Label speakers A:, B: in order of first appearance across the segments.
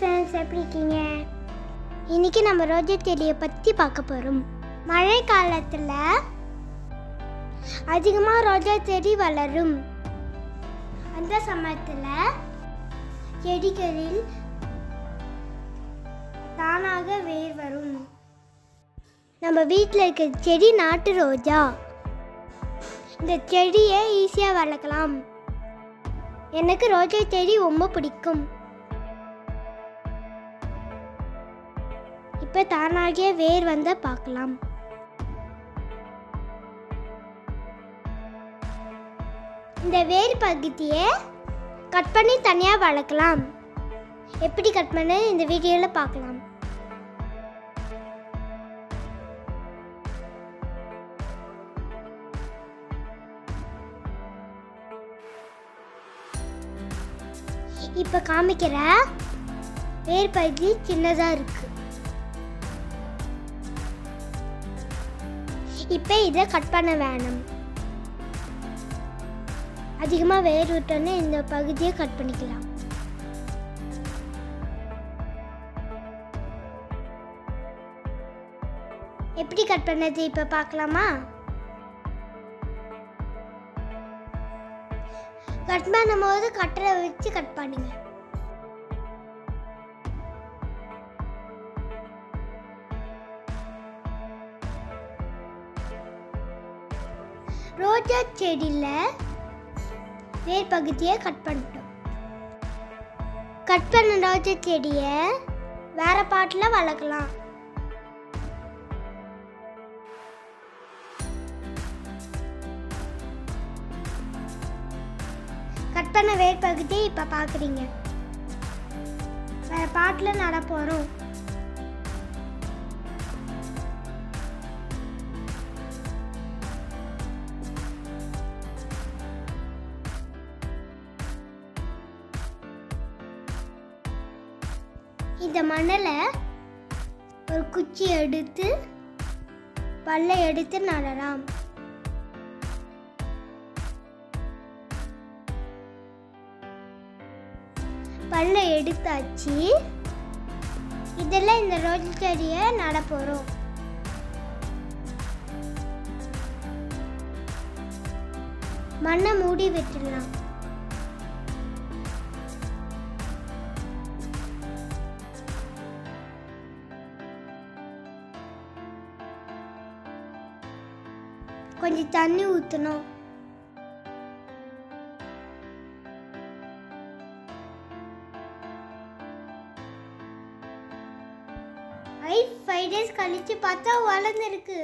A: Friends, எப்படி இருக்கீங்க? இன்னைக்கு நம்ம ரோஜா செடியை பற்றி பார்க்க போகிறோம். மழை காலத்தில் அதிகமாக ரோஜா செடி வளரும். அந்த சமயத்தில் செடிகளில் தானாக வேர் வரும். நம்ம வீட்டில் இருக்க செடி நாட்டு ரோஜா. இந்த செடியை ஈஸியாக வளர்க்கலாம். எனக்கு ரோஜா செடி ரொம்ப பிடிக்கும். இப்போ தானாகிய வேர் வந்து பார்க்கலாம். இந்த வேர் பகுதியை கட் பண்ணி தனியாக வளர்க்கலாம். எப்படி கட் பண்ண இந்த வீடியோவில் பார்க்கலாம். இப்போ காமிக்கிற வேர் பகுதி சின்னதாக இருக்கு. இப்போ இதை கட் பண்ண வேணும். அதிகமாக வேர் விட்டோன்னே இந்த பகுதியை கட் பண்ணிக்கலாம். எப்படி கட் பண்ணது இப்போ பார்க்கலாமா? கட் பண்ணும்போது கட்டரை வச்சு கட் பண்ணுங்க. ரோஜா செடியில் வேர் பகுதியை கட் பண்ணிட்டோம். கட் பண்ண ரோஜா செடியை வேற பாட்டில் வளர்க்கலாம். கட் பண்ண வேர் பகுதியை இப்போ பார்க்குறீங்க. வேற பாட்டில் நட போகிறோம். இந்த மண்ணில் ஒரு குச்சி எடுத்து பல்லை எடுத்து நடலாம். பல்லை எடுத்தாச்சு. இதெல்லாம் இந்த ரோஜா செடியை நட போகிறோம். மண்ணை மூடி விட்டுடலாம். கொஞ்சம் தண்ணி ஊற்றணும். ஐ 5 days கழிச்சு பார்த்தா வளர்ந்துருக்கு.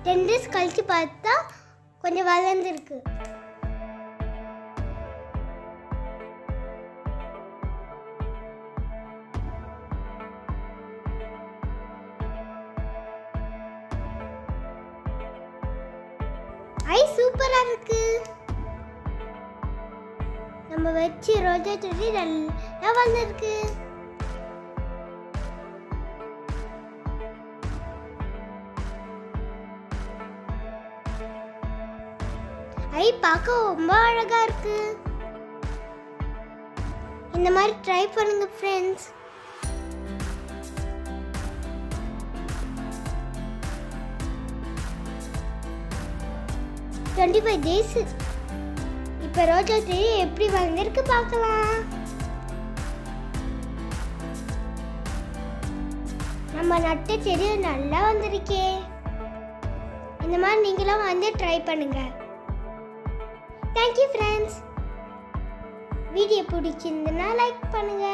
A: டென் டேஸ் கழிச்சு பார்த்தா கொஞ்சம் வளர்ந்துருக்கு. ஐ சூப்பரா இருக்கு. நம்ம வச்சு ரோஜா செடி நல்லா வளர்ந்துருக்கு. ஐ பார்க்க ரொம்ப அழகா இருக்கு. இந்த மாதிரி ட்ரை பண்ணுங்க ஃப்ரெண்ட்ஸ். $25 days. இப்போ ரோஜா செடி எப்படி வளர்ந்துருக்கு பார்க்கலாம். நம்ம நட்ட செடி நல்லா வந்திருக்கே. இந்த மாதிரி நீங்களும் வந்து ட்ரை பண்ணுங்க. Thank you friends. வீடியோ பிடிச்சிருந்ததுன்னா லைக் பண்ணுங்க.